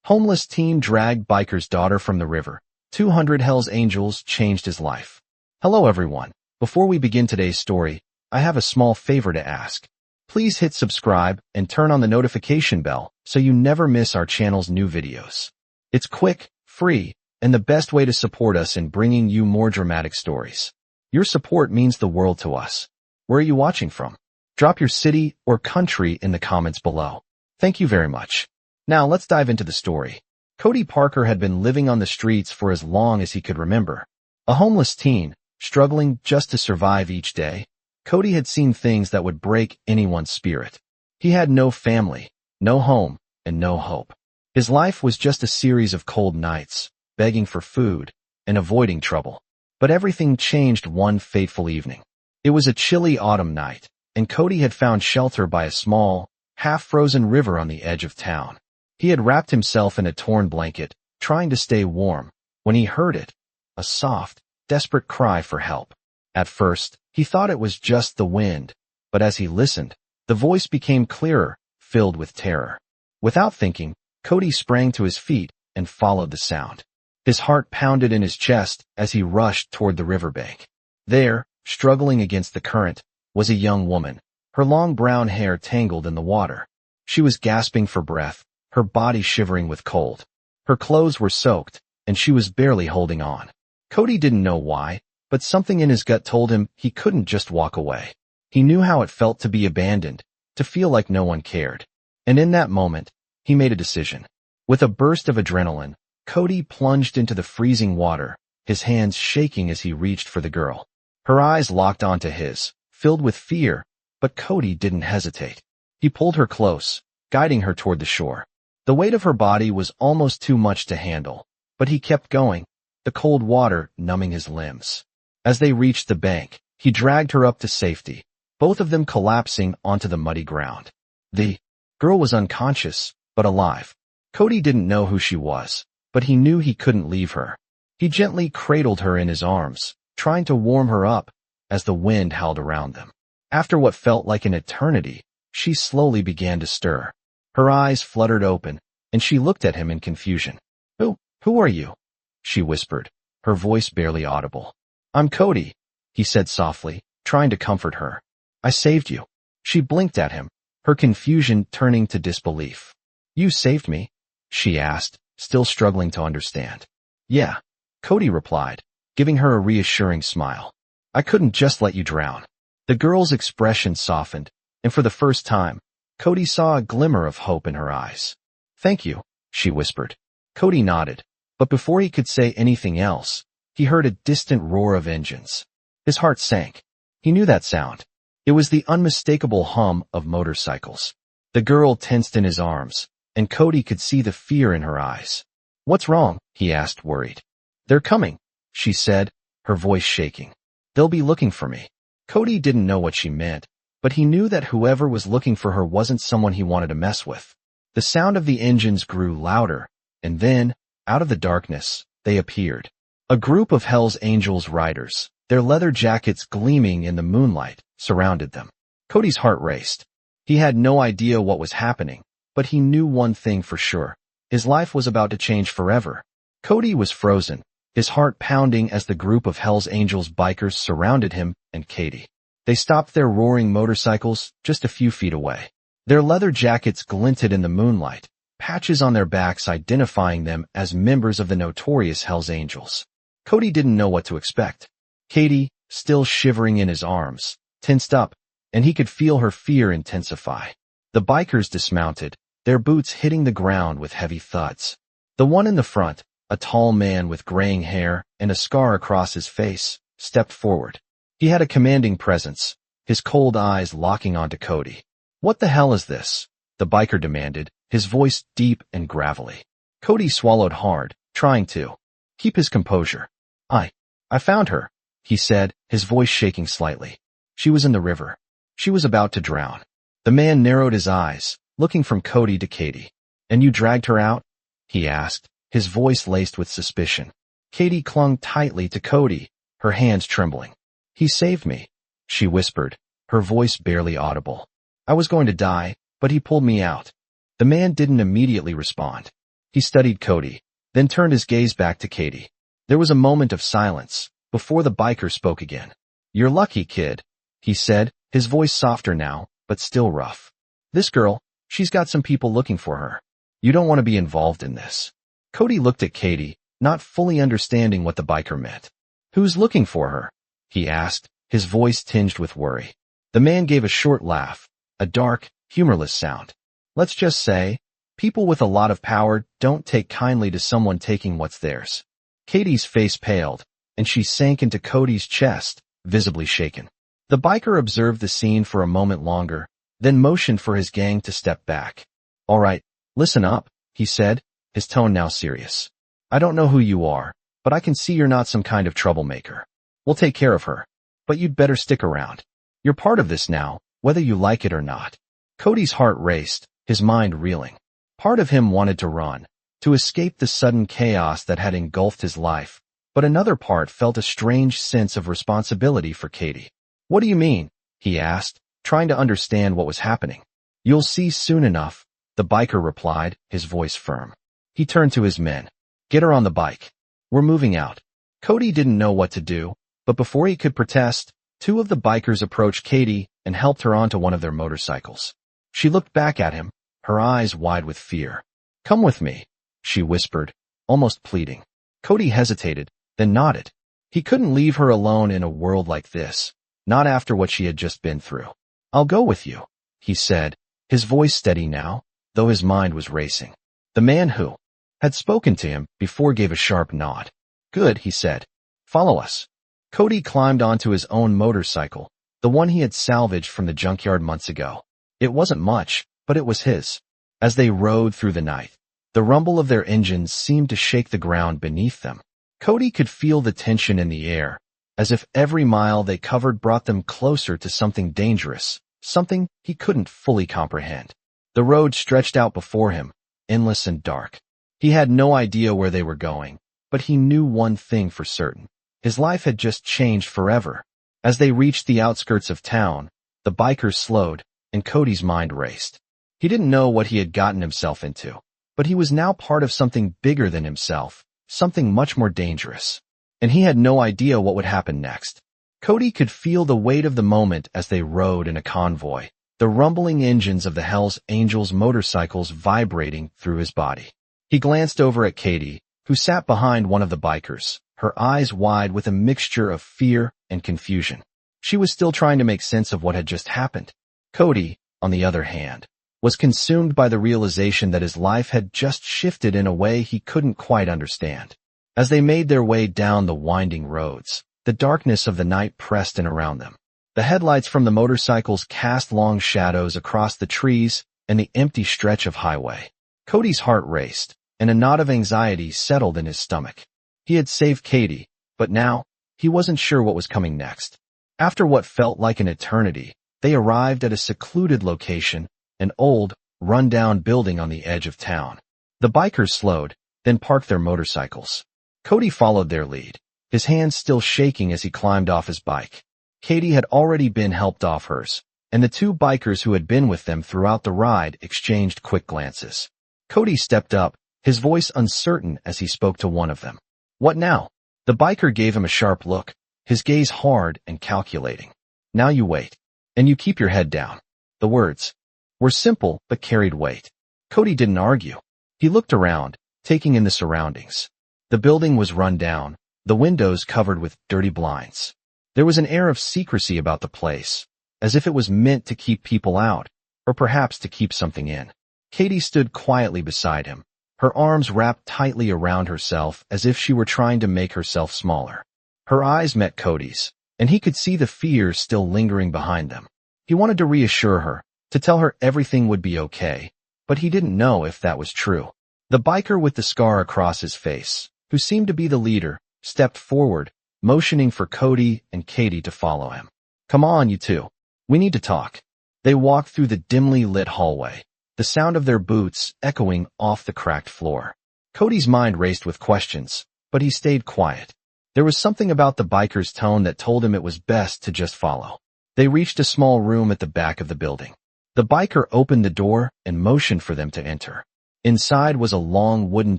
Homeless teen dragged biker's daughter from the river. 200 Hells Angels changed his life. Hello everyone. Before we begin today's story, I have a small favor to ask. Please hit subscribe and turn on the notification bell so you never miss our channel's new videos. It's quick, free, and the best way to support us in bringing you more dramatic stories. Your support means the world to us. Where are you watching from? Drop your city or country in the comments below. Thank you very much. Now let's dive into the story. Cody Parker had been living on the streets for as long as he could remember. A homeless teen, struggling just to survive each day, Cody had seen things that would break anyone's spirit. He had no family, no home, and no hope. His life was just a series of cold nights, begging for food, and avoiding trouble. But everything changed one fateful evening. It was a chilly autumn night, and Cody had found shelter by a small, half-frozen river on the edge of town. He had wrapped himself in a torn blanket, trying to stay warm, when he heard it, a soft, desperate cry for help. At first, he thought it was just the wind, but as he listened, the voice became clearer, filled with terror. Without thinking, Cody sprang to his feet and followed the sound. His heart pounded in his chest as he rushed toward the riverbank. There, struggling against the current, was a young woman, her long brown hair tangled in the water. She was gasping for breath, her body shivering with cold. Her clothes were soaked, and she was barely holding on. Cody didn't know why, but something in his gut told him he couldn't just walk away. He knew how it felt to be abandoned, to feel like no one cared. And in that moment, he made a decision. With a burst of adrenaline, Cody plunged into the freezing water, his hands shaking as he reached for the girl. Her eyes locked onto his, filled with fear, but Cody didn't hesitate. He pulled her close, guiding her toward the shore. The weight of her body was almost too much to handle, but he kept going, the cold water numbing his limbs. As they reached the bank, he dragged her up to safety, both of them collapsing onto the muddy ground. The girl was unconscious, but alive. Cody didn't know who she was, but he knew he couldn't leave her. He gently cradled her in his arms, trying to warm her up as the wind howled around them. After what felt like an eternity, she slowly began to stir. Her eyes fluttered open, and she looked at him in confusion. Who are you?" she whispered, her voice barely audible. "I'm Cody," he said softly, trying to comfort her. "I saved you." She blinked at him, her confusion turning to disbelief. "You saved me?" she asked, still struggling to understand. "Yeah," Cody replied, giving her a reassuring smile. "I couldn't just let you drown." The girl's expression softened, and for the first time, Cody saw a glimmer of hope in her eyes. "Thank you," she whispered. Cody nodded, but before he could say anything else, he heard a distant roar of engines. His heart sank. He knew that sound. It was the unmistakable hum of motorcycles. The girl tensed in his arms, and Cody could see the fear in her eyes. "What's wrong?" he asked, worried. "They're coming," she said, her voice shaking. "They'll be looking for me." Cody didn't know what she meant, but he knew that whoever was looking for her wasn't someone he wanted to mess with. The sound of the engines grew louder, and then, out of the darkness, they appeared. A group of Hell's Angels riders, their leather jackets gleaming in the moonlight, surrounded them. Cody's heart raced. He had no idea what was happening, but he knew one thing for sure. His life was about to change forever. Cody was frozen, his heart pounding as the group of Hell's Angels bikers surrounded him and Katie. They stopped their roaring motorcycles just a few feet away. Their leather jackets glinted in the moonlight, patches on their backs identifying them as members of the notorious Hell's Angels. Cody didn't know what to expect. Katie, still shivering in his arms, tensed up, and he could feel her fear intensify. The bikers dismounted, their boots hitting the ground with heavy thuds. The one in the front, a tall man with graying hair and a scar across his face, stepped forward. He had a commanding presence, his cold eyes locking onto Cody. "What the hell is this?" the biker demanded, his voice deep and gravelly. Cody swallowed hard, trying to keep his composure. I found her," he said, his voice shaking slightly. "She was in the river. She was about to drown." The man narrowed his eyes, looking from Cody to Katie. "And you dragged her out?" he asked, his voice laced with suspicion. Katie clung tightly to Cody, her hands trembling. "He saved me," she whispered, her voice barely audible. "I was going to die, but he pulled me out." The man didn't immediately respond. He studied Cody, then turned his gaze back to Katie. There was a moment of silence before the biker spoke again. "You're lucky, kid," he said, his voice softer now, but still rough. "This girl, she's got some people looking for her. You don't want to be involved in this." Cody looked at Katie, not fully understanding what the biker meant. "Who's looking for her?" he asked, his voice tinged with worry. The man gave a short laugh, a dark, humorless sound. "Let's just say, people with a lot of power don't take kindly to someone taking what's theirs." Katie's face paled, and she sank into Cody's chest, visibly shaken. The biker observed the scene for a moment longer, then motioned for his gang to step back. "All right, listen up," he said, his tone now serious. "I don't know who you are, but I can see you're not some kind of troublemaker. We'll take care of her, but you'd better stick around. You're part of this now, whether you like it or not." Cody's heart raced, his mind reeling. Part of him wanted to run, to escape the sudden chaos that had engulfed his life, but another part felt a strange sense of responsibility for Katie. "What do you mean?" he asked, trying to understand what was happening. "You'll see soon enough," the biker replied, his voice firm. He turned to his men. "Get her on the bike. We're moving out." Cody didn't know what to do, but before he could protest, two of the bikers approached Katie and helped her onto one of their motorcycles. She looked back at him, her eyes wide with fear. "Come with me," she whispered, almost pleading. Cody hesitated, then nodded. He couldn't leave her alone in a world like this, not after what she had just been through. "I'll go with you," he said, his voice steady now, though his mind was racing. The man who had spoken to him before gave a sharp nod. "Good," he said. "Follow us." Cody climbed onto his own motorcycle, the one he had salvaged from the junkyard months ago. It wasn't much, but it was his. As they rode through the night, the rumble of their engines seemed to shake the ground beneath them. Cody could feel the tension in the air, as if every mile they covered brought them closer to something dangerous, something he couldn't fully comprehend. The road stretched out before him, endless and dark. He had no idea where they were going, but he knew one thing for certain. His life had just changed forever. As they reached the outskirts of town, the bikers slowed, and Cody's mind raced. He didn't know what he had gotten himself into, but he was now part of something bigger than himself, something much more dangerous. And he had no idea what would happen next. Cody could feel the weight of the moment as they rode in a convoy, the rumbling engines of the Hells Angels motorcycles vibrating through his body. He glanced over at Katie, who sat behind one of the bikers, her eyes wide with a mixture of fear and confusion. She was still trying to make sense of what had just happened. Cody, on the other hand, was consumed by the realization that his life had just shifted in a way he couldn't quite understand. As they made their way down the winding roads, the darkness of the night pressed in around them. The headlights from the motorcycles cast long shadows across the trees and the empty stretch of highway. Cody's heart raced, and a knot of anxiety settled in his stomach. He had saved Katie, but now, he wasn't sure what was coming next. After what felt like an eternity, they arrived at a secluded location, an old, run-down building on the edge of town. The bikers slowed, then parked their motorcycles. Cody followed their lead, his hands still shaking as he climbed off his bike. Katie had already been helped off hers, and the two bikers who had been with them throughout the ride exchanged quick glances. Cody stepped up, his voice uncertain as he spoke to one of them. "What now?" The biker gave him a sharp look, his gaze hard and calculating. "Now you wait. And you keep your head down." The words were simple but carried weight. Cody didn't argue. He looked around, taking in the surroundings. The building was run down, the windows covered with dirty blinds. There was an air of secrecy about the place, as if it was meant to keep people out, or perhaps to keep something in. Katie stood quietly beside him, her arms wrapped tightly around herself as if she were trying to make herself smaller. Her eyes met Cody's, and he could see the fear still lingering behind them. He wanted to reassure her, to tell her everything would be okay, but he didn't know if that was true. The biker with the scar across his face, who seemed to be the leader, stepped forward, motioning for Cody and Katie to follow him. "Come on, you two. We need to talk." They walked through the dimly lit hallway, the sound of their boots echoing off the cracked floor. Cody's mind raced with questions, but he stayed quiet. There was something about the biker's tone that told him it was best to just follow. They reached a small room at the back of the building. The biker opened the door and motioned for them to enter. Inside was a long wooden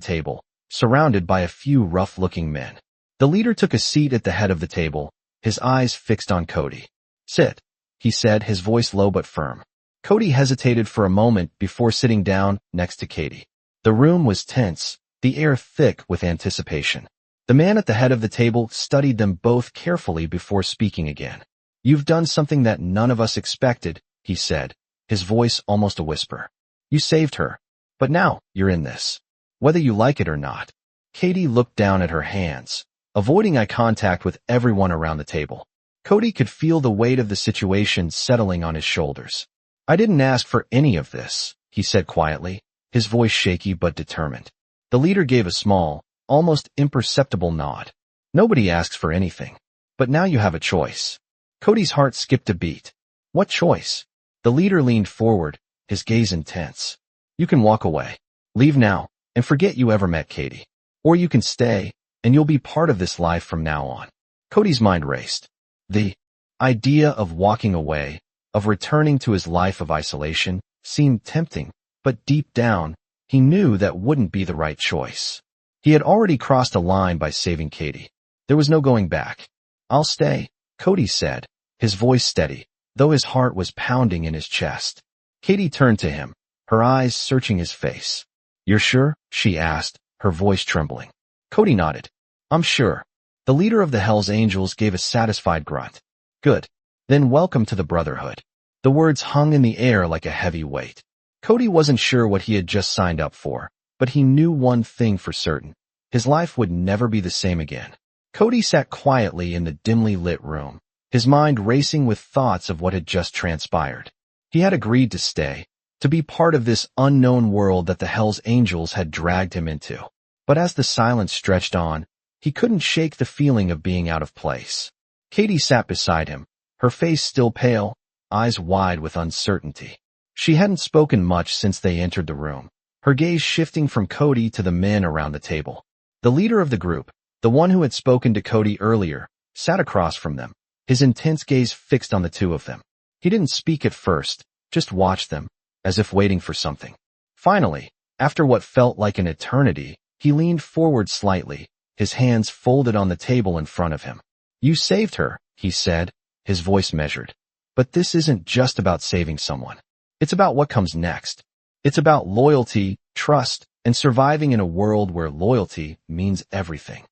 table, surrounded by a few rough-looking men. The leader took a seat at the head of the table, his eyes fixed on Cody. "Sit," he said, his voice low but firm. Cody hesitated for a moment before sitting down next to Katie. The room was tense, the air thick with anticipation. The man at the head of the table studied them both carefully before speaking again. "You've done something that none of us expected," he said, his voice almost a whisper. "You saved her. But now, you're in this. Whether you like it or not." Katie looked down at her hands, avoiding eye contact with everyone around the table. Cody could feel the weight of the situation settling on his shoulders. "I didn't ask for any of this," he said quietly, his voice shaky but determined. The leader gave a small, almost imperceptible nod. "Nobody asks for anything. But now you have a choice." Cody's heart skipped a beat. "What choice?" The leader leaned forward, his gaze intense. "You can walk away. Leave now, and forget you ever met Katie. Or you can stay, and you'll be part of this life from now on." Cody's mind raced. The idea of walking away, of returning to his life of isolation, seemed tempting, but deep down, he knew that wouldn't be the right choice. He had already crossed a line by saving Katie. There was no going back. "I'll stay," Cody said, his voice steady, though his heart was pounding in his chest. Katie turned to him, her eyes searching his face. "You're sure?" she asked, her voice trembling. Cody nodded. "I'm sure." The leader of the Hells Angels gave a satisfied grunt. "Good. Then welcome to the Brotherhood." The words hung in the air like a heavy weight. Cody wasn't sure what he had just signed up for, but he knew one thing for certain. His life would never be the same again. Cody sat quietly in the dimly lit room, his mind racing with thoughts of what had just transpired. He had agreed to stay, to be part of this unknown world that the Hells Angels had dragged him into. But as the silence stretched on, he couldn't shake the feeling of being out of place. Katie sat beside him, her face still pale, eyes wide with uncertainty. She hadn't spoken much since they entered the room, her gaze shifting from Cody to the men around the table. The leader of the group, the one who had spoken to Cody earlier, sat across from them, his intense gaze fixed on the two of them. He didn't speak at first, just watched them, as if waiting for something. Finally, after what felt like an eternity, he leaned forward slightly, his hands folded on the table in front of him. "You saved her," he said, his voice measured. "But this isn't just about saving someone. It's about what comes next. It's about loyalty, trust, and surviving in a world where loyalty means everything."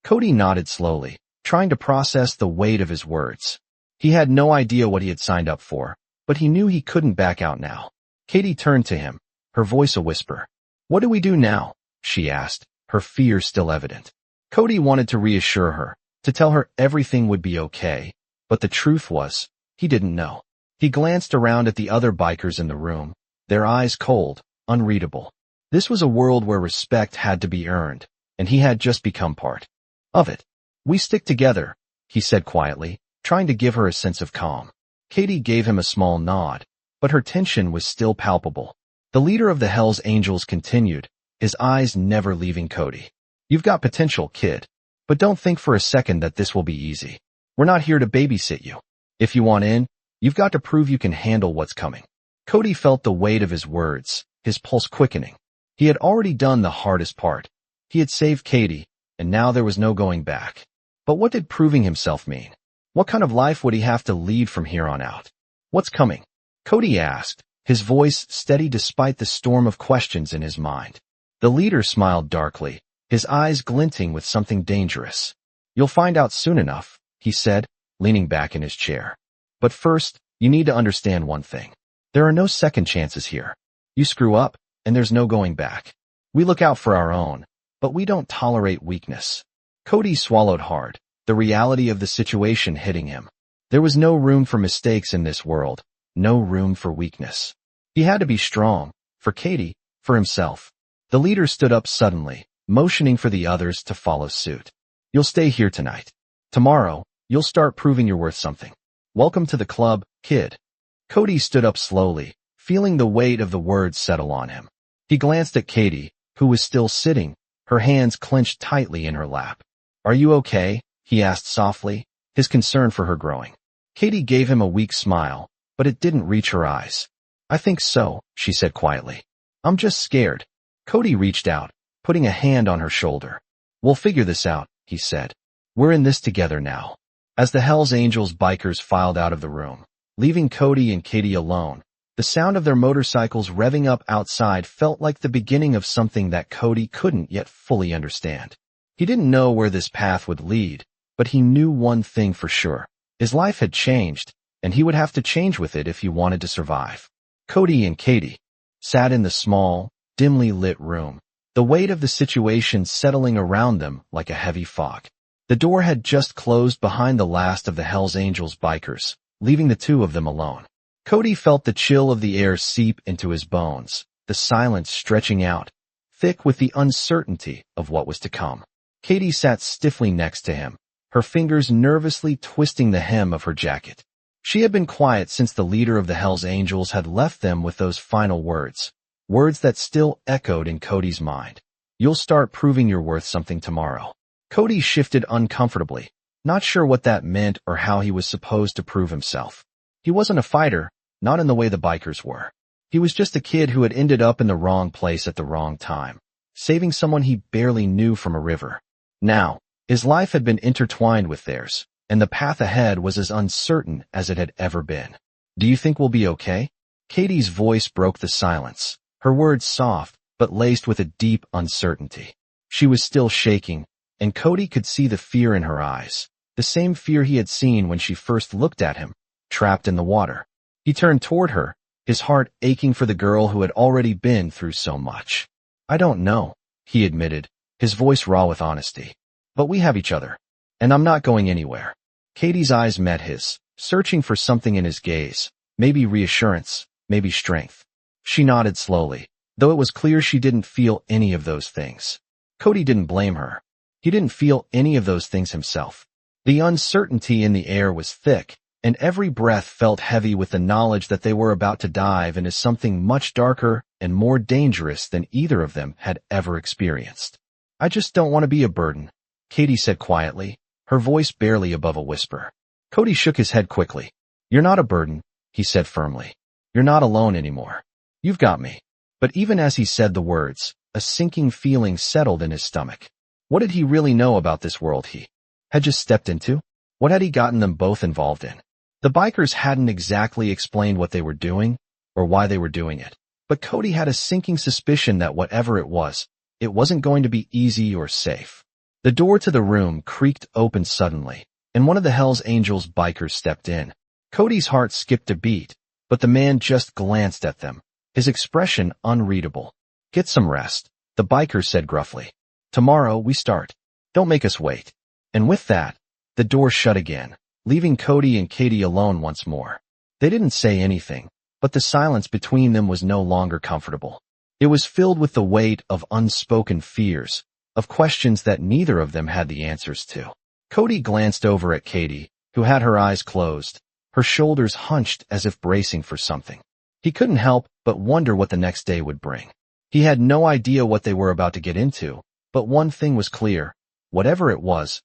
Cody nodded slowly, trying to process the weight of his words. He had no idea what he had signed up for, but he knew he couldn't back out now. Katie turned to him, her voice a whisper. "What do we do now?" she asked, her fear still evident. Cody wanted to reassure her, to tell her everything would be okay, but the truth was, he didn't know. He glanced around at the other bikers in the room, their eyes cold, unreadable. This was a world where respect had to be earned, and he had just become part of it. "We stick together," he said quietly, trying to give her a sense of calm. Katie gave him a small nod, but her tension was still palpable. The leader of the Hells Angels continued, his eyes never leaving Cody. "You've got potential, kid. But don't think for a second that this will be easy. We're not here to babysit you. If you want in, you've got to prove you can handle what's coming." Cody felt the weight of his words, his pulse quickening. He had already done the hardest part. He had saved Katie, and now there was no going back. But what did proving himself mean? What kind of life would he have to lead from here on out? "What's coming?" Cody asked, his voice steady despite the storm of questions in his mind. The leader smiled darkly, his eyes glinting with something dangerous. "You'll find out soon enough," he said, leaning back in his chair. "But first, you need to understand one thing. There are no second chances here. You screw up, and there's no going back. We look out for our own, but we don't tolerate weakness." Cody swallowed hard, the reality of the situation hitting him. There was no room for mistakes in this world, no room for weakness. He had to be strong, for Katie, for himself. The leader stood up suddenly, motioning for the others to follow suit. "You'll stay here tonight. Tomorrow, you'll start proving you're worth something. Welcome to the club, kid." Cody stood up slowly, feeling the weight of the words settle on him. He glanced at Katie, who was still sitting, her hands clenched tightly in her lap. "Are you okay?" he asked softly, his concern for her growing. Katie gave him a weak smile, but it didn't reach her eyes. "I think so," she said quietly. "I'm just scared." Cody reached out, putting a hand on her shoulder. "We'll figure this out," he said. "We're in this together now." As the Hells Angels bikers filed out of the room, leaving Cody and Katie alone, the sound of their motorcycles revving up outside felt like the beginning of something that Cody couldn't yet fully understand. He didn't know where this path would lead, but he knew one thing for sure. His life had changed, and he would have to change with it if he wanted to survive. Cody and Katie sat in the small, dimly lit room, the weight of the situation settling around them like a heavy fog. The door had just closed behind the last of the Hells Angels bikers, leaving the two of them alone. Cody felt the chill of the air seep into his bones, the silence stretching out, thick with the uncertainty of what was to come. Katie sat stiffly next to him, her fingers nervously twisting the hem of her jacket. She had been quiet since the leader of the Hells Angels had left them with those final words, words that still echoed in Cody's mind. "You'll start proving you're worth something tomorrow." Cody shifted uncomfortably, not sure what that meant or how he was supposed to prove himself. He wasn't a fighter, not in the way the bikers were. He was just a kid who had ended up in the wrong place at the wrong time, saving someone he barely knew from a river. Now, his life had been intertwined with theirs, and the path ahead was as uncertain as it had ever been. "Do you think we'll be okay?" Katie's voice broke the silence, her words soft, but laced with a deep uncertainty. She was still shaking, and Cody could see the fear in her eyes, the same fear he had seen when she first looked at him, trapped in the water. He turned toward her, his heart aching for the girl who had already been through so much. "I don't know," he admitted, his voice raw with honesty. "But we have each other, and I'm not going anywhere." Katie's eyes met his, searching for something in his gaze, maybe reassurance, maybe strength. She nodded slowly, though it was clear she didn't feel any of those things. Cody didn't blame her. He didn't feel any of those things himself. The uncertainty in the air was thick, and every breath felt heavy with the knowledge that they were about to dive into something much darker and more dangerous than either of them had ever experienced. "I just don't want to be a burden," Katie said quietly, her voice barely above a whisper. Cody shook his head quickly. "You're not a burden," he said firmly. "You're not alone anymore. You've got me." But even as he said the words, a sinking feeling settled in his stomach. What did he really know about this world he had just stepped into? What had he gotten them both involved in? The bikers hadn't exactly explained what they were doing, or why they were doing it, but Cody had a sinking suspicion that whatever it wasn't going to be easy or safe. The door to the room creaked open suddenly, and one of the Hells Angels bikers stepped in. Cody's heart skipped a beat, but the man just glanced at them, his expression unreadable. "Get some rest," the biker said gruffly. "Tomorrow we start. Don't make us wait." And with that, the door shut again, leaving Cody and Katie alone once more. They didn't say anything, but the silence between them was no longer comfortable. It was filled with the weight of unspoken fears, of questions that neither of them had the answers to. Cody glanced over at Katie, who had her eyes closed, her shoulders hunched as if bracing for something. He couldn't help but wonder what the next day would bring. He had no idea what they were about to get into, but one thing was clear. Whatever it was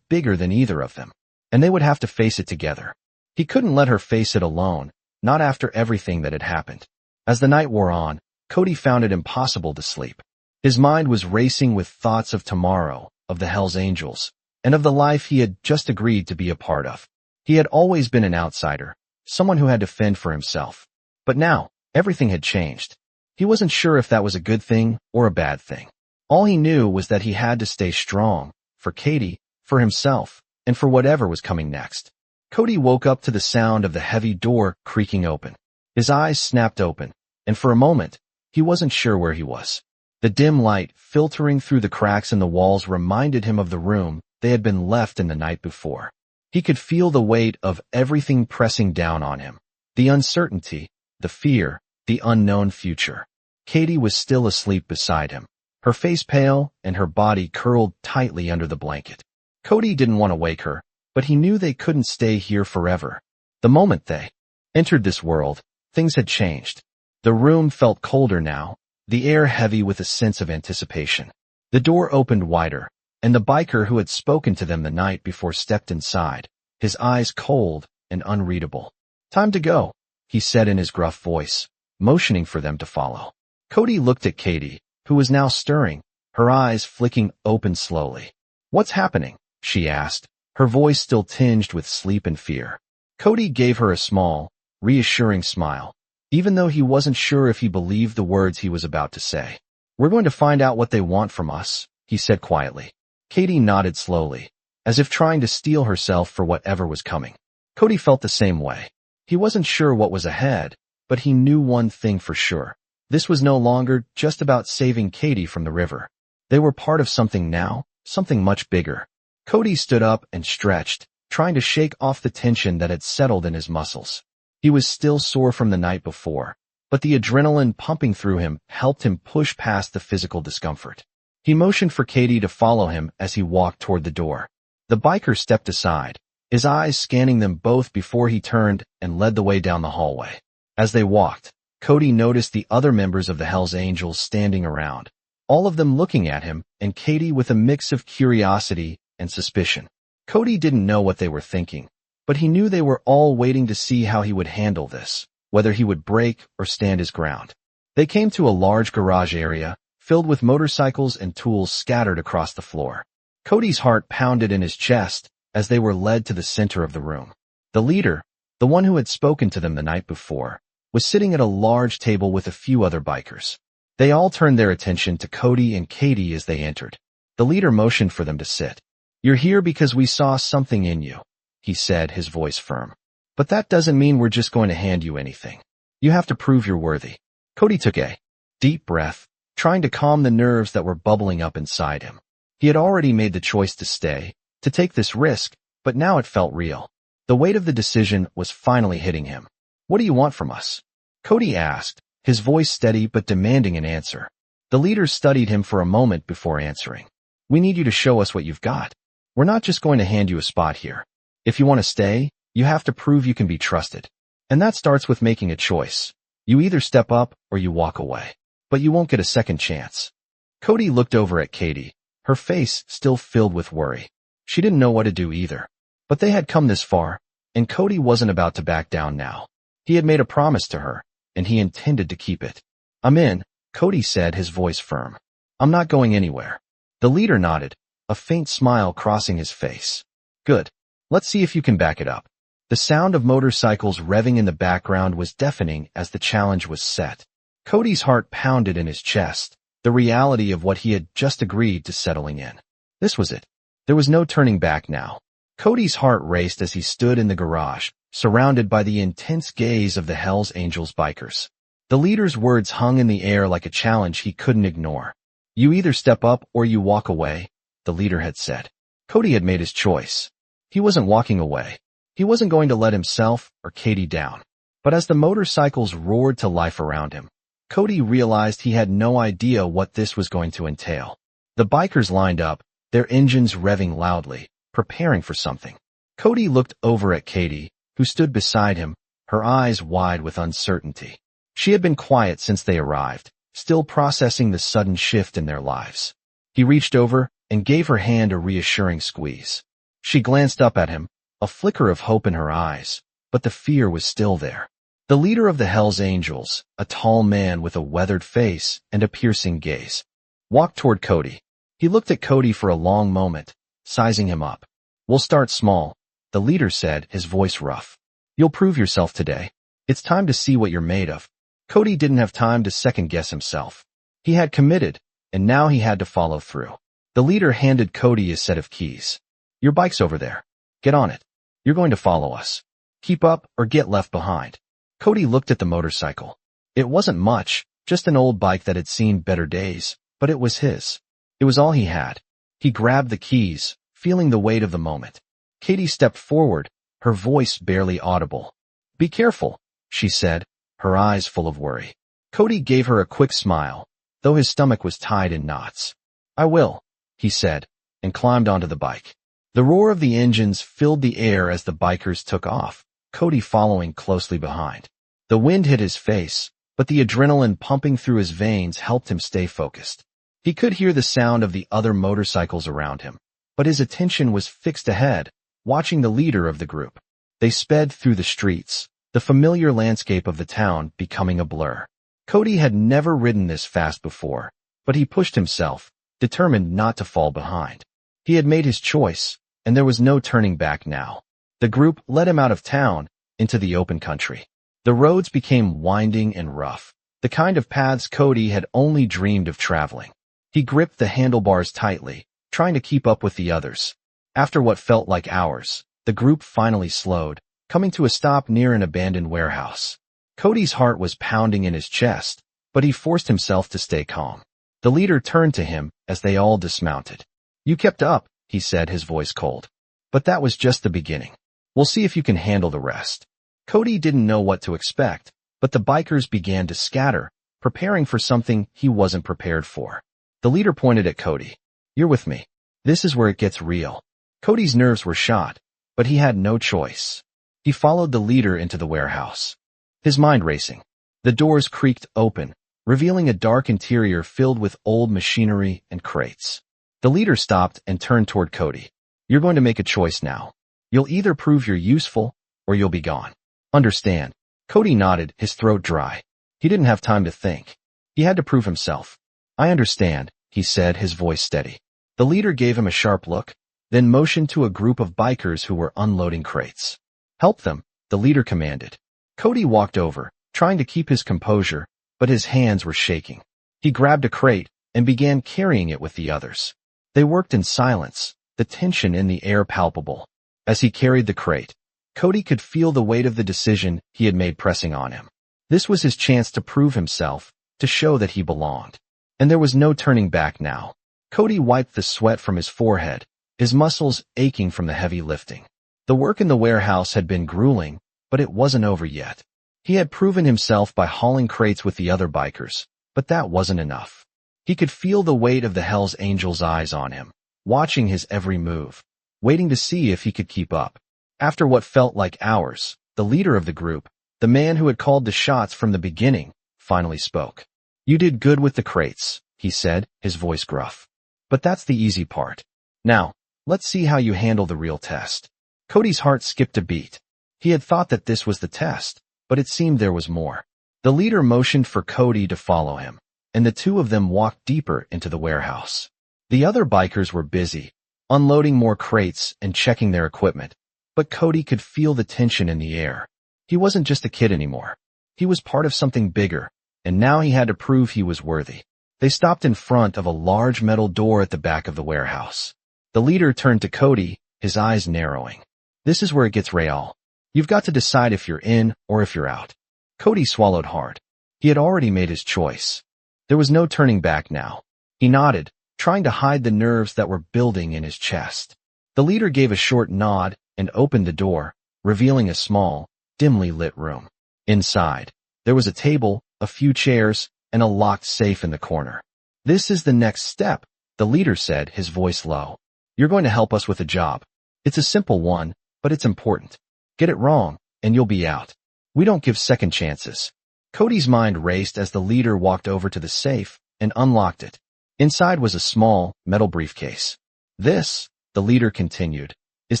bigger than either of them, and they would have to face it together. He couldn't let her face it alone, not after everything that had happened. As the night wore on, Cody found it impossible to sleep. His mind was racing with thoughts of tomorrow, of the Hells Angels, and of the life he had just agreed to be a part of. He had always been an outsider, someone who had to fend for himself. But now, everything had changed. He wasn't sure if that was a good thing or a bad thing. All he knew was that he had to stay strong, for Katie, for himself, and for whatever was coming next. Cody woke up to the sound of the heavy door creaking open. His eyes snapped open, and for a moment, he wasn't sure where he was. The dim light filtering through the cracks in the walls reminded him of the room they had been left in the night before. He could feel the weight of everything pressing down on him. The uncertainty, the fear, the unknown future. Katie was still asleep beside him, her face pale and her body curled tightly under the blanket. Cody didn't want to wake her, but he knew they couldn't stay here forever. The moment they entered this world, things had changed. The room felt colder now, the air heavy with a sense of anticipation. The door opened wider, and the biker who had spoken to them the night before stepped inside, his eyes cold and unreadable. "Time to go," he said in his gruff voice, motioning for them to follow. Cody looked at Katie, who was now stirring, her eyes flicking open slowly. "What's happening?" she asked, her voice still tinged with sleep and fear. Cody gave her a small, reassuring smile, even though he wasn't sure if he believed the words he was about to say. "We're going to find out what they want from us," he said quietly. Katie nodded slowly, as if trying to steel herself for whatever was coming. Cody felt the same way. He wasn't sure what was ahead, but he knew one thing for sure. This was no longer just about saving Katie from the river. They were part of something now, something much bigger. Cody stood up and stretched, trying to shake off the tension that had settled in his muscles. He was still sore from the night before, but the adrenaline pumping through him helped him push past the physical discomfort. He motioned for Katie to follow him as he walked toward the door. The biker stepped aside, his eyes scanning them both before he turned and led the way down the hallway. As they walked, Cody noticed the other members of the Hells Angels standing around, all of them looking at him, and Katie with a mix of curiosity and suspicion. Cody didn't know what they were thinking, but he knew they were all waiting to see how he would handle this, whether he would break or stand his ground. They came to a large garage area, filled with motorcycles and tools scattered across the floor. Cody's heart pounded in his chest as they were led to the center of the room. The leader, the one who had spoken to them the night before, was sitting at a large table with a few other bikers. They all turned their attention to Cody and Katie as they entered. The leader motioned for them to sit. "You're here because we saw something in you," he said, his voice firm. "But that doesn't mean we're just going to hand you anything. You have to prove you're worthy." Cody took a deep breath, trying to calm the nerves that were bubbling up inside him. He had already made the choice to stay, to take this risk, but now it felt real. The weight of the decision was finally hitting him. "What do you want from us?" Cody asked, his voice steady but demanding an answer. The leader studied him for a moment before answering. "We need you to show us what you've got. We're not just going to hand you a spot here. If you want to stay, you have to prove you can be trusted. And that starts with making a choice. You either step up or you walk away. But you won't get a second chance." Cody looked over at Katie, her face still filled with worry. She didn't know what to do either. But they had come this far, and Cody wasn't about to back down now. He had made a promise to her, and he intended to keep it. "I'm in," Cody said, his voice firm. "I'm not going anywhere." The leader nodded, a faint smile crossing his face. "Good. Let's see if you can back it up." The sound of motorcycles revving in the background was deafening as the challenge was set. Cody's heart pounded in his chest, the reality of what he had just agreed to settling in. This was it. There was no turning back now. Cody's heart raced as he stood in the garage, surrounded by the intense gaze of the Hells Angels bikers. The leader's words hung in the air like a challenge he couldn't ignore. "You either step up or you walk away," the leader had said. Cody had made his choice. He wasn't walking away. He wasn't going to let himself or Katie down. But as the motorcycles roared to life around him, Cody realized he had no idea what this was going to entail. The bikers lined up, their engines revving loudly, preparing for something. Cody looked over at Katie, who stood beside him, her eyes wide with uncertainty. She had been quiet since they arrived, still processing the sudden shift in their lives. He reached over and gave her hand a reassuring squeeze. She glanced up at him, a flicker of hope in her eyes, but the fear was still there. The leader of the Hells Angels, a tall man with a weathered face and a piercing gaze, walked toward Cody. He looked at Cody for a long moment, sizing him up. "We'll start small," the leader said, his voice rough. "You'll prove yourself today. It's time to see what you're made of." Cody didn't have time to second-guess himself. He had committed, and now he had to follow through. The leader handed Cody a set of keys. "Your bike's over there. Get on it. You're going to follow us. Keep up or get left behind." Cody looked at the motorcycle. It wasn't much, just an old bike that had seen better days, but it was his. It was all he had. He grabbed the keys, feeling the weight of the moment. Katie stepped forward, her voice barely audible. "Be careful," she said, her eyes full of worry. Cody gave her a quick smile, though his stomach was tied in knots. "I will," he said, and climbed onto the bike. The roar of the engines filled the air as the bikers took off, Cody following closely behind. The wind hit his face, but the adrenaline pumping through his veins helped him stay focused. He could hear the sound of the other motorcycles around him, but his attention was fixed ahead, watching the leader of the group. They sped through the streets, the familiar landscape of the town becoming a blur. Cody had never ridden this fast before, But he pushed himself, determined not to fall behind. He had made his choice, and there was no turning back now. The group led him out of town, into the open country. The roads became winding and rough, the kind of paths Cody had only dreamed of traveling. He gripped the handlebars tightly, trying to keep up with the others. After what felt like hours, the group finally slowed, coming to a stop near an abandoned warehouse. Cody's heart was pounding in his chest, but he forced himself to stay calm. The leader turned to him as they all dismounted. "You kept up," he said, his voice cold. "But that was just the beginning. We'll see if you can handle the rest." Cody didn't know what to expect, but the bikers began to scatter, preparing for something he wasn't prepared for. The leader pointed at Cody. "You're with me. This is where it gets real." Cody's nerves were shot, but he had no choice. He followed the leader into the warehouse, his mind racing. The doors creaked open, revealing a dark interior filled with old machinery and crates. The leader stopped and turned toward Cody. "You're going to make a choice now. You'll either prove you're useful, or you'll be gone. Understand?" Cody nodded, his throat dry. He didn't have time to think. He had to prove himself. "I understand," he said, his voice steady. The leader gave him a sharp look, then motioned to a group of bikers who were unloading crates. "Help them," the leader commanded. Cody walked over, trying to keep his composure, but his hands were shaking. He grabbed a crate and began carrying it with the others. They worked in silence, the tension in the air palpable. As he carried the crate, Cody could feel the weight of the decision he had made pressing on him. This was his chance to prove himself, to show that he belonged. And there was no turning back now. Cody wiped the sweat from his forehead, his muscles aching from the heavy lifting. The work in the warehouse had been grueling, but it wasn't over yet. He had proven himself by hauling crates with the other bikers, but that wasn't enough. He could feel the weight of the Hell's Angels' eyes on him, watching his every move, waiting to see if he could keep up. After what felt like hours, the leader of the group, the man who had called the shots from the beginning, finally spoke. "You did good with the crates," he said, his voice gruff. "But that's the easy part. Now, let's see how you handle the real test." Cody's heart skipped a beat. He had thought that this was the test, but it seemed there was more. The leader motioned for Cody to follow him, and the two of them walked deeper into the warehouse. The other bikers were busy, unloading more crates and checking their equipment, but Cody could feel the tension in the air. He wasn't just a kid anymore. He was part of something bigger, and now he had to prove he was worthy. They stopped in front of a large metal door at the back of the warehouse. The leader turned to Cody, his eyes narrowing. "This is where it gets real. You've got to decide if you're in or if you're out." Cody swallowed hard. He had already made his choice. There was no turning back now. He nodded, trying to hide the nerves that were building in his chest. The leader gave a short nod and opened the door, revealing a small, dimly lit room. Inside, there was a table, a few chairs, and a locked safe in the corner. "This is the next step," the leader said, his voice low. "You're going to help us with a job. It's a simple one, but it's important. Get it wrong, and you'll be out. We don't give second chances." Cody's mind raced as the leader walked over to the safe and unlocked it. Inside was a small, metal briefcase. "This," the leader continued, "is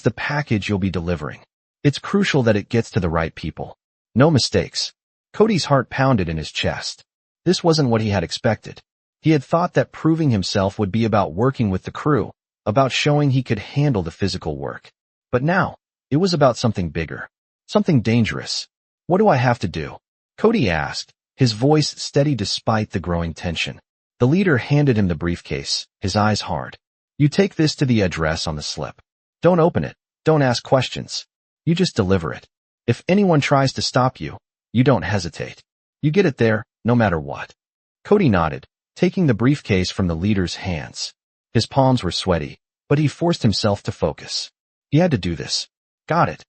the package you'll be delivering. It's crucial that it gets to the right people. No mistakes." Cody's heart pounded in his chest. This wasn't what he had expected. He had thought that proving himself would be about working with the crew, about showing he could handle the physical work. But now, it was about something bigger, something dangerous. "What do I have to do?" Cody asked, his voice steady despite the growing tension. The leader handed him the briefcase, his eyes hard. "You take this to the address on the slip. Don't open it, don't ask questions. You just deliver it. If anyone tries to stop you, you don't hesitate. You get it there, no matter what." Cody nodded, taking the briefcase from the leader's hands. His palms were sweaty, but he forced himself to focus. He had to do this. "Got it,"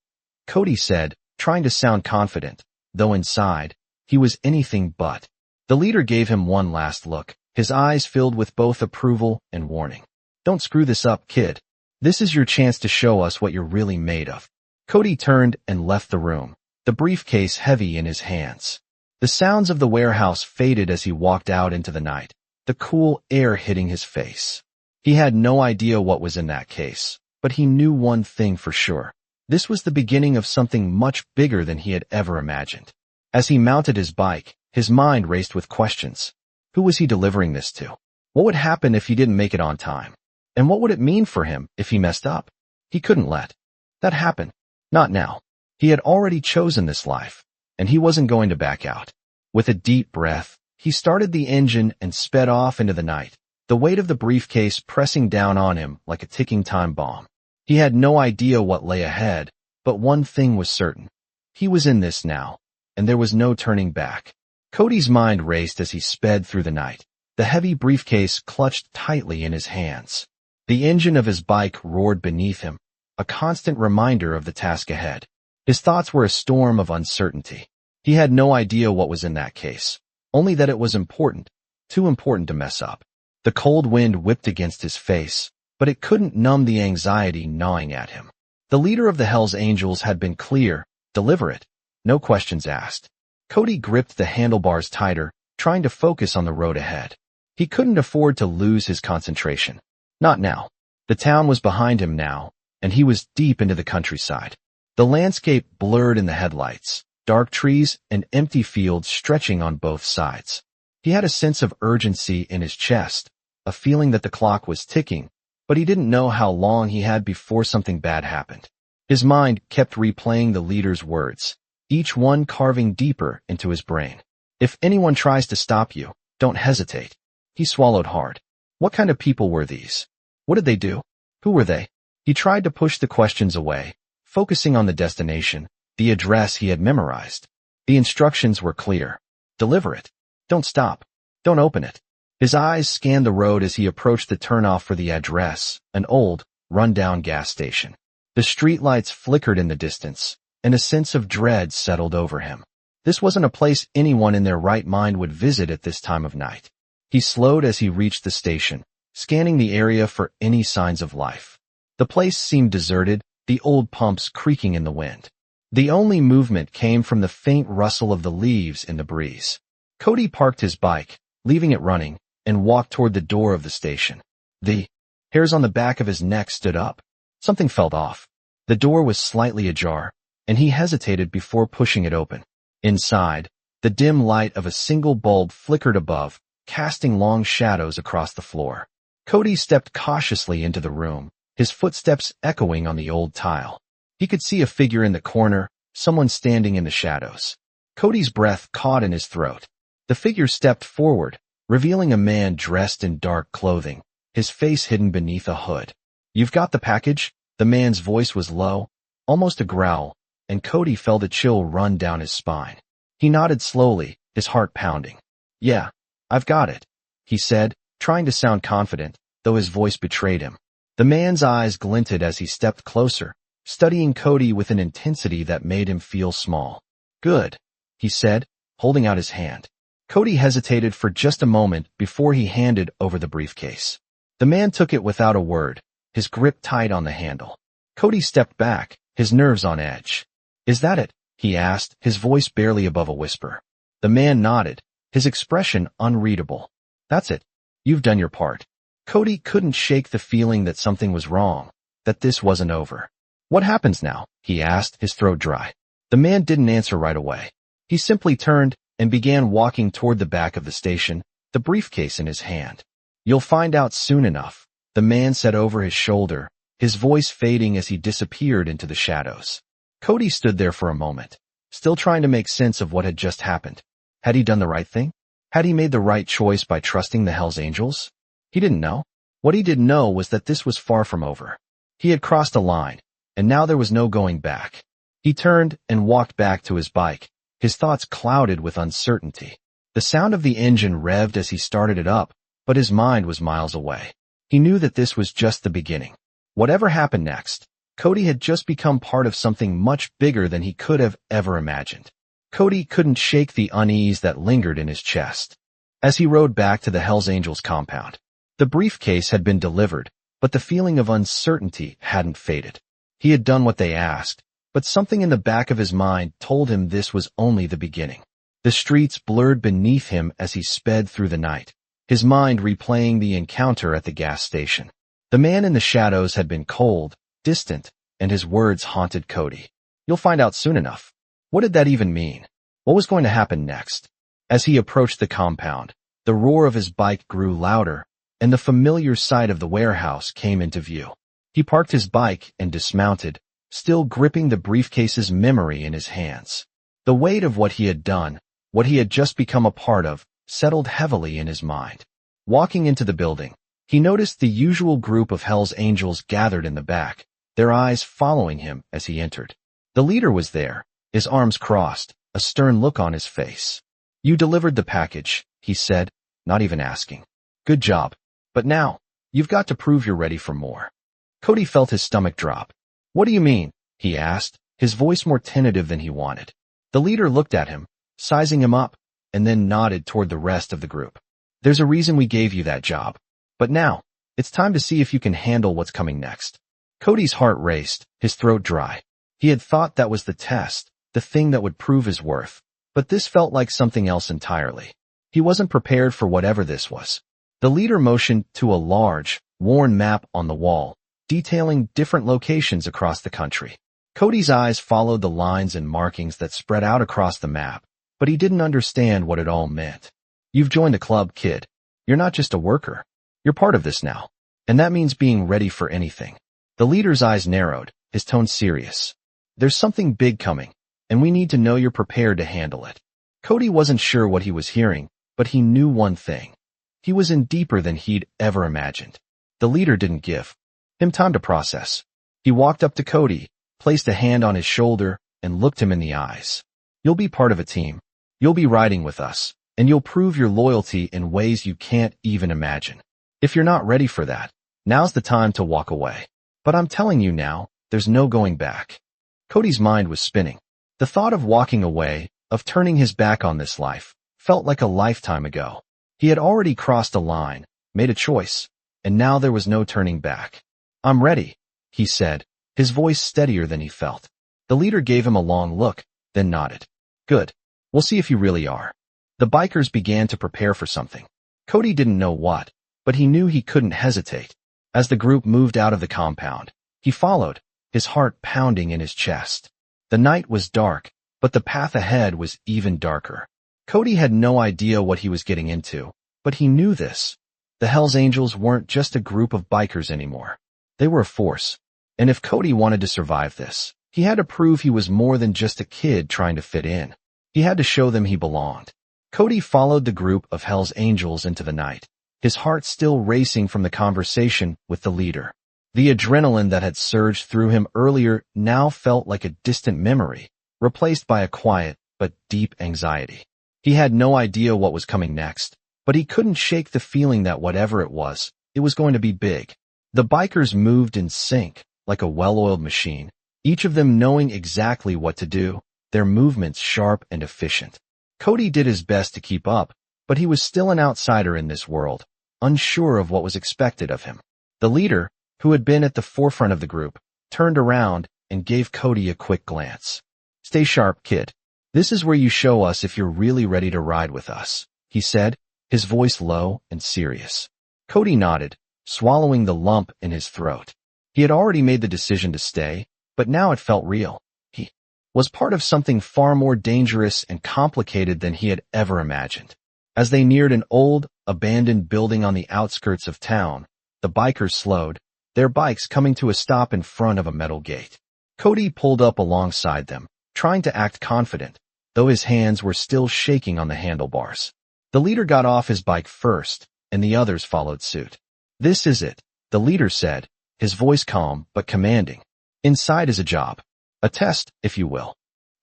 Cody said, trying to sound confident, though inside, he was anything but. The leader gave him one last look, his eyes filled with both approval and warning. "Don't screw this up, kid. This is your chance to show us what you're really made of." Cody turned and left the room, the briefcase heavy in his hands. The sounds of the warehouse faded as he walked out into the night, the cool air hitting his face. He had no idea what was in that case, but he knew one thing for sure. This was the beginning of something much bigger than he had ever imagined. As he mounted his bike, his mind raced with questions. Who was he delivering this to? What would happen if he didn't make it on time? And what would it mean for him if he messed up? He couldn't let that happen. Not now. He had already chosen this life, and he wasn't going to back out. With a deep breath, he started the engine and sped off into the night, the weight of the briefcase pressing down on him like a ticking time bomb. He had no idea what lay ahead, but one thing was certain. He was in this now, and there was no turning back. Cody's mind raced as he sped through the night, the heavy briefcase clutched tightly in his hands. The engine of his bike roared beneath him, a constant reminder of the task ahead. His thoughts were a storm of uncertainty. He had no idea what was in that case, only that it was important, too important to mess up. The cold wind whipped against his face, but it couldn't numb the anxiety gnawing at him. The leader of the Hells Angels had been clear, deliberate, no questions asked. Cody gripped the handlebars tighter, trying to focus on the road ahead. He couldn't afford to lose his concentration. Not now. The town was behind him now, and he was deep into the countryside. The landscape blurred in the headlights, dark trees and empty fields stretching on both sides. He had a sense of urgency in his chest, a feeling that the clock was ticking, but he didn't know how long he had before something bad happened. His mind kept replaying the leader's words, each one carving deeper into his brain. If anyone tries to stop you, don't hesitate. He swallowed hard. What kind of people were these? What did they do? Who were they? He tried to push the questions away, focusing on the destination, the address he had memorized. The instructions were clear. Deliver it. Don't stop. Don't open it. His eyes scanned the road as he approached the turnoff for the address, an old, run-down gas station. The streetlights flickered in the distance, and a sense of dread settled over him. This wasn't a place anyone in their right mind would visit at this time of night. He slowed as he reached the station, scanning the area for any signs of life. The place seemed deserted, the old pumps creaking in the wind. The only movement came from the faint rustle of the leaves in the breeze. Cody parked his bike, leaving it running, and walked toward the door of the station. The hairs on the back of his neck stood up. Something felt off. The door was slightly ajar, and he hesitated before pushing it open. Inside, the dim light of a single bulb flickered above, casting long shadows across the floor. Cody stepped cautiously into the room, his footsteps echoing on the old tile. He could see a figure in the corner, someone standing in the shadows. Cody's breath caught in his throat. The figure stepped forward, revealing a man dressed in dark clothing, his face hidden beneath a hood. "You've got the package?" The man's voice was low, almost a growl, and Cody felt a chill run down his spine. He nodded slowly, his heart pounding. "Yeah, I've got it," he said, trying to sound confident, though his voice betrayed him. The man's eyes glinted as he stepped closer, studying Cody with an intensity that made him feel small. "Good," he said, holding out his hand. Cody hesitated for just a moment before he handed over the briefcase. The man took it without a word, his grip tight on the handle. Cody stepped back, his nerves on edge. "Is that it?" he asked, his voice barely above a whisper. The man nodded, his expression unreadable. "That's it. You've done your part." Cody couldn't shake the feeling that something was wrong, that this wasn't over. "What happens now?" he asked, his throat dry. The man didn't answer right away. He simply turned and began walking toward the back of the station, the briefcase in his hand. "You'll find out soon enough," the man said over his shoulder, his voice fading as he disappeared into the shadows. Cody stood there for a moment, still trying to make sense of what had just happened. Had he done the right thing? Had he made the right choice by trusting the Hells Angels? He didn't know. What he did know was that this was far from over. He had crossed a line, and now there was no going back. He turned and walked back to his bike, his thoughts clouded with uncertainty. The sound of the engine revved as he started it up, but his mind was miles away. He knew that this was just the beginning. Whatever happened next, Cody had just become part of something much bigger than he could have ever imagined. Cody couldn't shake the unease that lingered in his chest. As he rode back to the Hells Angels compound, the briefcase had been delivered, but the feeling of uncertainty hadn't faded. He had done what they asked, but something in the back of his mind told him this was only the beginning. The streets blurred beneath him as he sped through the night, his mind replaying the encounter at the gas station. The man in the shadows had been cold, distant, and his words haunted Cody. "You'll find out soon enough." What did that even mean? What was going to happen next? As he approached the compound, the roar of his bike grew louder, and the familiar sight of the warehouse came into view. He parked his bike and dismounted, still gripping the briefcase's memory in his hands. The weight of what he had done, what he had just become a part of, settled heavily in his mind. Walking into the building, he noticed the usual group of Hell's Angels gathered in the back, their eyes following him as he entered. The leader was there, his arms crossed, a stern look on his face. "You delivered the package," he said, not even asking. "Good job. But now, you've got to prove you're ready for more." Cody felt his stomach drop. "What do you mean?" he asked, his voice more tentative than he wanted. The leader looked at him, sizing him up, and then nodded toward the rest of the group. "There's a reason we gave you that job. But now, it's time to see if you can handle what's coming next." Cody's heart raced, his throat dry. He had thought that was the test, the thing that would prove his worth. But this felt like something else entirely. He wasn't prepared for whatever this was. The leader motioned to a large, worn map on the wall, detailing different locations across the country. Cody's eyes followed the lines and markings that spread out across the map, but he didn't understand what it all meant. "You've joined a club, kid. You're not just a worker. You're part of this now. And that means being ready for anything." The leader's eyes narrowed, his tone serious. "There's something big coming, and we need to know you're prepared to handle it." Cody wasn't sure what he was hearing, but he knew one thing. He was in deeper than he'd ever imagined. The leader didn't give him time to process. He walked up to Cody, placed a hand on his shoulder, and looked him in the eyes. "You'll be part of a team. You'll be riding with us, and you'll prove your loyalty in ways you can't even imagine. If you're not ready for that, now's the time to walk away. But I'm telling you now, there's no going back." Cody's mind was spinning. The thought of walking away, of turning his back on this life, felt like a lifetime ago. He had already crossed a line, made a choice, and now there was no turning back. "I'm ready," he said, his voice steadier than he felt. The leader gave him a long look, then nodded. "Good. We'll see if you really are." The bikers began to prepare for something. Cody didn't know what, but he knew he couldn't hesitate. As the group moved out of the compound, he followed, his heart pounding in his chest. The night was dark, but the path ahead was even darker. Cody had no idea what he was getting into, but he knew this. The Hells Angels weren't just a group of bikers anymore. They were a force. And if Cody wanted to survive this, he had to prove he was more than just a kid trying to fit in. He had to show them he belonged. Cody followed the group of Hells Angels into the night, his heart still racing from the conversation with the leader. The adrenaline that had surged through him earlier now felt like a distant memory, replaced by a quiet but deep anxiety. He had no idea what was coming next, but he couldn't shake the feeling that whatever it was going to be big. The bikers moved in sync, like a well-oiled machine, each of them knowing exactly what to do, their movements sharp and efficient. Cody did his best to keep up, but he was still an outsider in this world, unsure of what was expected of him. The leader, who had been at the forefront of the group, turned around and gave Cody a quick glance. "Stay sharp, kid. This is where you show us if you're really ready to ride with us," he said, his voice low and serious. Cody nodded, swallowing the lump in his throat. He had already made the decision to stay, but now it felt real. He was part of something far more dangerous and complicated than he had ever imagined. As they neared an old, abandoned building on the outskirts of town, the bikers slowed, their bikes coming to a stop in front of a metal gate. Cody pulled up alongside them, trying to act confident, though his hands were still shaking on the handlebars. The leader got off his bike first, and the others followed suit. "This is it," the leader said, his voice calm but commanding. "Inside is a job. A test, if you will."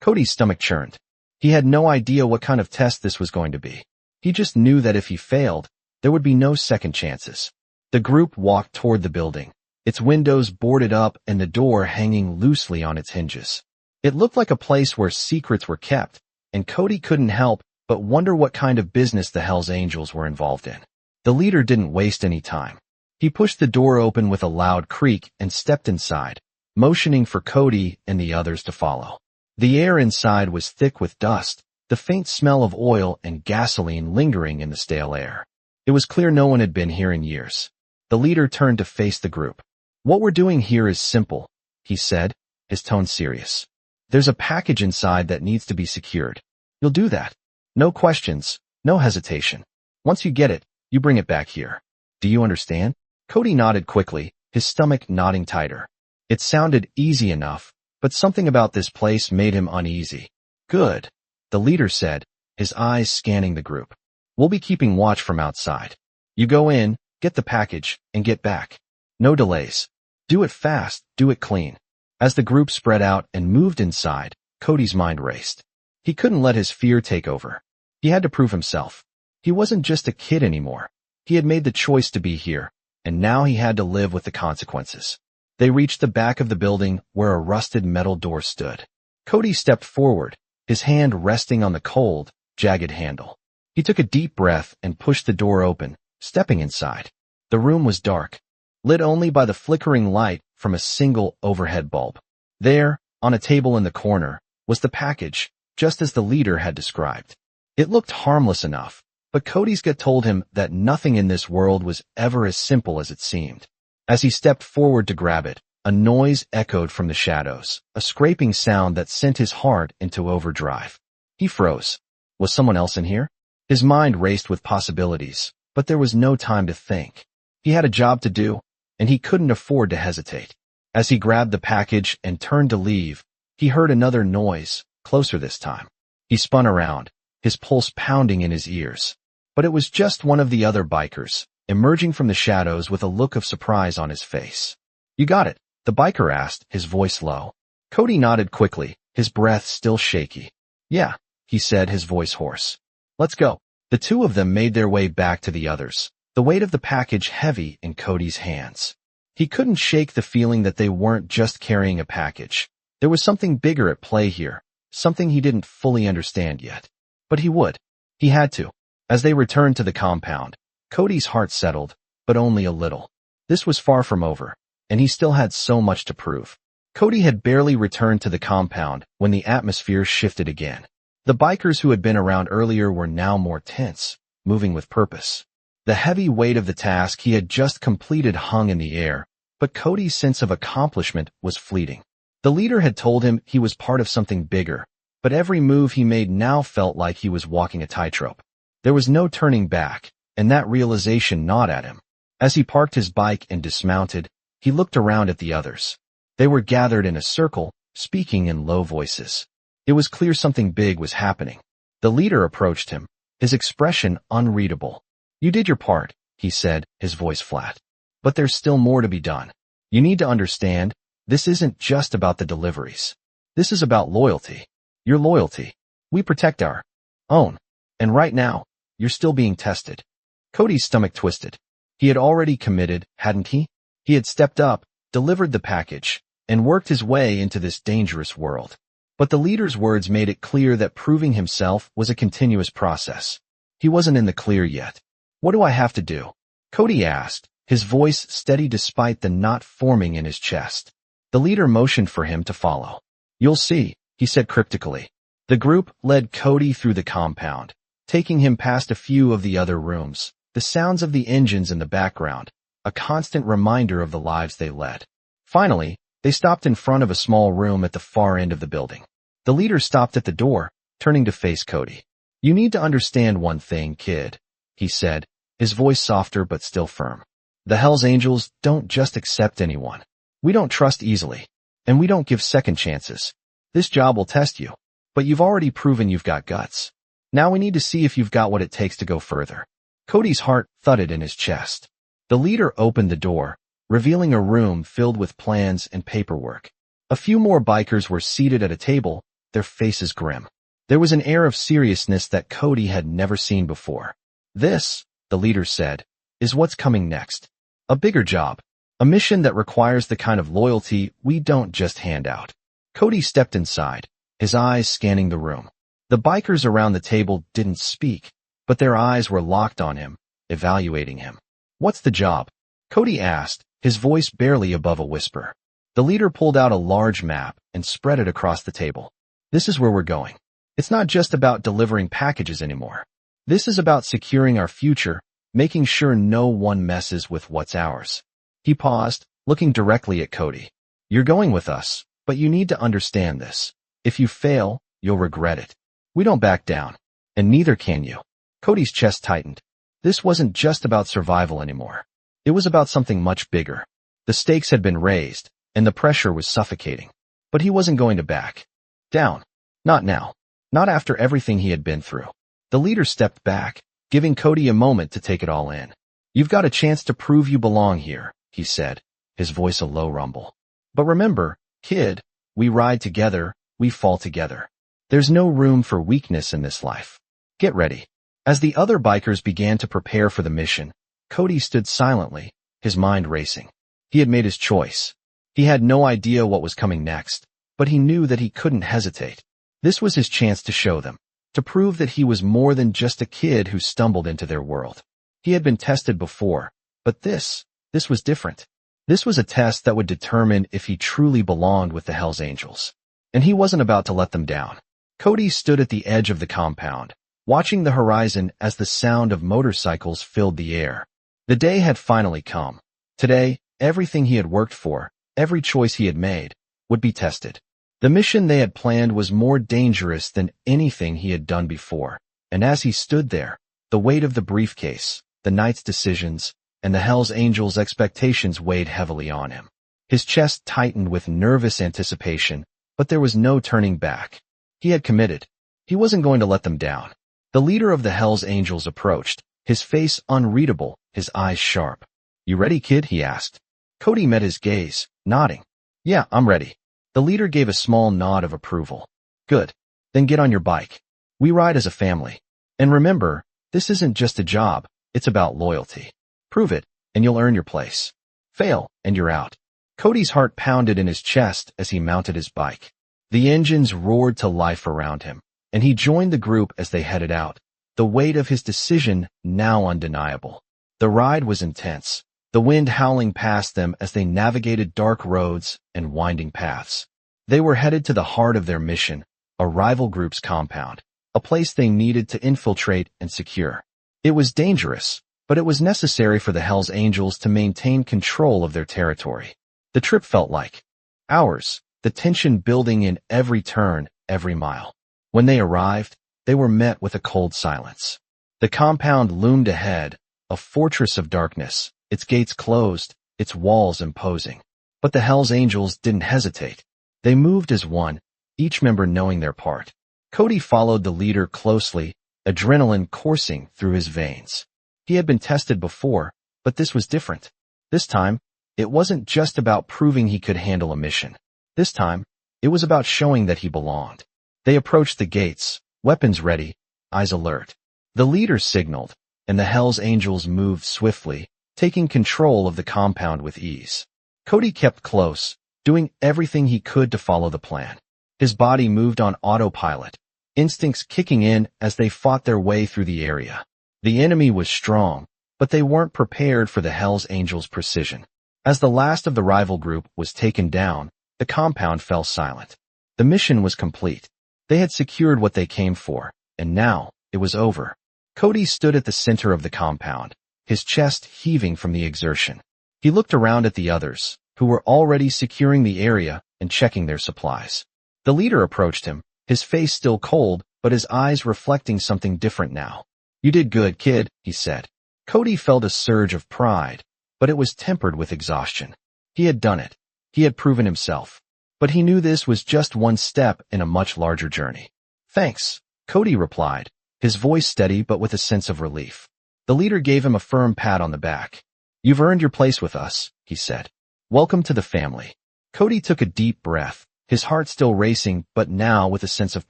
Cody's stomach churned. He had no idea what kind of test this was going to be. He just knew that if he failed, there would be no second chances. The group walked toward the building, its windows boarded up and the door hanging loosely on its hinges. It looked like a place where secrets were kept, and Cody couldn't help but wonder what kind of business the Hells Angels were involved in. The leader didn't waste any time. He pushed the door open with a loud creak and stepped inside, motioning for Cody and the others to follow. The air inside was thick with dust, the faint smell of oil and gasoline lingering in the stale air. It was clear no one had been here in years. The leader turned to face the group. "What we're doing here is simple," he said, his tone serious. "There's a package inside that needs to be secured. You'll do that. No questions, no hesitation. Once you get it, you bring it back here." Do you understand? Cody nodded quickly, his stomach knotting tighter. It sounded easy enough, but something about this place made him uneasy. Good, the leader said, his eyes scanning the group. We'll be keeping watch from outside. You go in, get the package, and get back. No delays. Do it fast, do it clean. As the group spread out and moved inside, Cody's mind raced. He couldn't let his fear take over. He had to prove himself. He wasn't just a kid anymore. He had made the choice to be here, and now he had to live with the consequences. They reached the back of the building where a rusted metal door stood. Cody stepped forward, his hand resting on the cold, jagged handle. He took a deep breath and pushed the door open, stepping inside. The room was dark, lit only by the flickering light from a single overhead bulb. There, on a table in the corner, was the package, just as the leader had described. It looked harmless enough, but Cody's gut told him that nothing in this world was ever as simple as it seemed. As he stepped forward to grab it, a noise echoed from the shadows, a scraping sound that sent his heart into overdrive. He froze. Was someone else in here? His mind raced with possibilities, but there was no time to think. He had a job to do, and he couldn't afford to hesitate. As he grabbed the package and turned to leave, he heard another noise, closer this time. He spun around, his pulse pounding in his ears. But it was just one of the other bikers, emerging from the shadows with a look of surprise on his face. You got it, the biker asked, his voice low. Cody nodded quickly, his breath still shaky. Yeah, he said, his voice hoarse. Let's go. The two of them made their way back to the others, the weight of the package heavy in Cody's hands. He couldn't shake the feeling that they weren't just carrying a package. There was something bigger at play here, something he didn't fully understand yet. But he would. He had to. As they returned to the compound, Cody's heart settled, but only a little. This was far from over, and he still had so much to prove. Cody had barely returned to the compound when the atmosphere shifted again. The bikers who had been around earlier were now more tense, moving with purpose. The heavy weight of the task he had just completed hung in the air, but Cody's sense of accomplishment was fleeting. The leader had told him he was part of something bigger, but every move he made now felt like he was walking a tightrope. There was no turning back, and that realization gnawed at him. As he parked his bike and dismounted, he looked around at the others. They were gathered in a circle, speaking in low voices. It was clear something big was happening. The leader approached him, his expression unreadable. You did your part, he said, his voice flat. But there's still more to be done. You need to understand, this isn't just about the deliveries. This is about loyalty. Your loyalty. We protect our own. And right now, you're still being tested. Cody's stomach twisted. He had already committed, hadn't he? He had stepped up, delivered the package, and worked his way into this dangerous world. But the leader's words made it clear that proving himself was a continuous process. He wasn't in the clear yet. What do I have to do? Cody asked, his voice steady despite the knot forming in his chest. The leader motioned for him to follow. You'll see, he said cryptically. The group led Cody through the compound, taking him past a few of the other rooms, the sounds of the engines in the background, a constant reminder of the lives they led. Finally, they stopped in front of a small room at the far end of the building. The leader stopped at the door, turning to face Cody. You need to understand one thing, kid, he said, his voice softer but still firm. The Hells Angels don't just accept anyone. We don't trust easily, and we don't give second chances. This job will test you, but you've already proven you've got guts. Now we need to see if you've got what it takes to go further. Cody's heart thudded in his chest. The leader opened the door, revealing a room filled with plans and paperwork. A few more bikers were seated at a table, their faces grim. There was an air of seriousness that Cody had never seen before. This, the leader said, is what's coming next. A bigger job. A mission that requires the kind of loyalty we don't just hand out. Cody stepped inside, his eyes scanning the room. The bikers around the table didn't speak, but their eyes were locked on him, evaluating him. What's the job? Cody asked, his voice barely above a whisper. The leader pulled out a large map and spread it across the table. This is where we're going. It's not just about delivering packages anymore. This is about securing our future, making sure no one messes with what's ours. He paused, looking directly at Cody. You're going with us, but you need to understand this. If you fail, you'll regret it. We don't back down, and neither can you. Cody's chest tightened. This wasn't just about survival anymore. It was about something much bigger. The stakes had been raised, and the pressure was suffocating. But he wasn't going to back down. Not now. Not after everything he had been through. The leader stepped back, giving Cody a moment to take it all in. "You've got a chance to prove you belong here," he said, his voice a low rumble. "But remember, kid, we ride together, we fall together. There's no room for weakness in this life. Get ready." As the other bikers began to prepare for the mission, Cody stood silently, his mind racing. He had made his choice. He had no idea what was coming next, but he knew that he couldn't hesitate. This was his chance to show them, to prove that he was more than just a kid who stumbled into their world. He had been tested before, but this was different. This was a test that would determine if he truly belonged with the Hells Angels. And he wasn't about to let them down. Cody stood at the edge of the compound, watching the horizon as the sound of motorcycles filled the air. The day had finally come. Today, everything he had worked for, every choice he had made, would be tested. The mission they had planned was more dangerous than anything he had done before, and as he stood there, the weight of the briefcase, the night's decisions, and the Hells Angels' expectations weighed heavily on him. His chest tightened with nervous anticipation, but there was no turning back. He had committed. He wasn't going to let them down. The leader of the Hells Angels approached, his face unreadable, his eyes sharp. "You ready, kid?" he asked. Cody met his gaze, nodding. "Yeah, I'm ready." The leader gave a small nod of approval. "Good. Then get on your bike. We ride as a family. And remember, this isn't just a job, it's about loyalty. Prove it, and you'll earn your place. Fail, and you're out." Cody's heart pounded in his chest as he mounted his bike. The engines roared to life around him, and he joined the group as they headed out, the weight of his decision now undeniable. The ride was intense, the wind howling past them as they navigated dark roads and winding paths. They were headed to the heart of their mission, a rival group's compound, a place they needed to infiltrate and secure. It was dangerous, but it was necessary for the Hells Angels to maintain control of their territory. The trip felt like hours, the tension building in every turn, every mile. When they arrived, they were met with a cold silence. The compound loomed ahead, a fortress of darkness, its gates closed, its walls imposing. But the Hells Angels didn't hesitate. They moved as one, each member knowing their part. Cody followed the leader closely, adrenaline coursing through his veins. He had been tested before, but this was different. This time, it wasn't just about proving he could handle a mission. This time, it was about showing that he belonged. They approached the gates, weapons ready, eyes alert. The leader signaled, and the Hells Angels moved swiftly, taking control of the compound with ease. Cody kept close, doing everything he could to follow the plan. His body moved on autopilot, instincts kicking in as they fought their way through the area. The enemy was strong, but they weren't prepared for the Hells Angels' precision. As the last of the rival group was taken down, the compound fell silent. The mission was complete. They had secured what they came for, and now it was over. Cody stood at the center of the compound, his chest heaving from the exertion. He looked around at the others, who were already securing the area and checking their supplies. The leader approached him, his face still cold, but his eyes reflecting something different now. "You did good, kid," he said. Cody felt a surge of pride, but it was tempered with exhaustion. He had done it. He had proven himself. But he knew this was just one step in a much larger journey. "Thanks," Cody replied, his voice steady but with a sense of relief. The leader gave him a firm pat on the back. "You've earned your place with us," he said. "Welcome to the family." Cody took a deep breath, his heart still racing but now with a sense of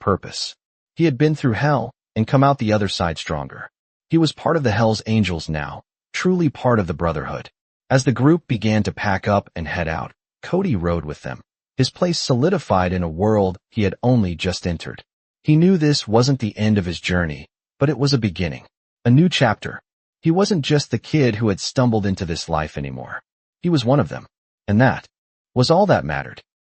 purpose. He had been through hell and come out the other side stronger. He was part of the Hells Angels now, truly part of the Brotherhood. As the group began to pack up and head out, Cody rode with them, his place solidified in a world he had only just entered. He knew this wasn't the end of his journey, but it was a beginning, a new chapter. He wasn't just the kid who had stumbled into this life anymore. He was one of them, and that was all that mattered.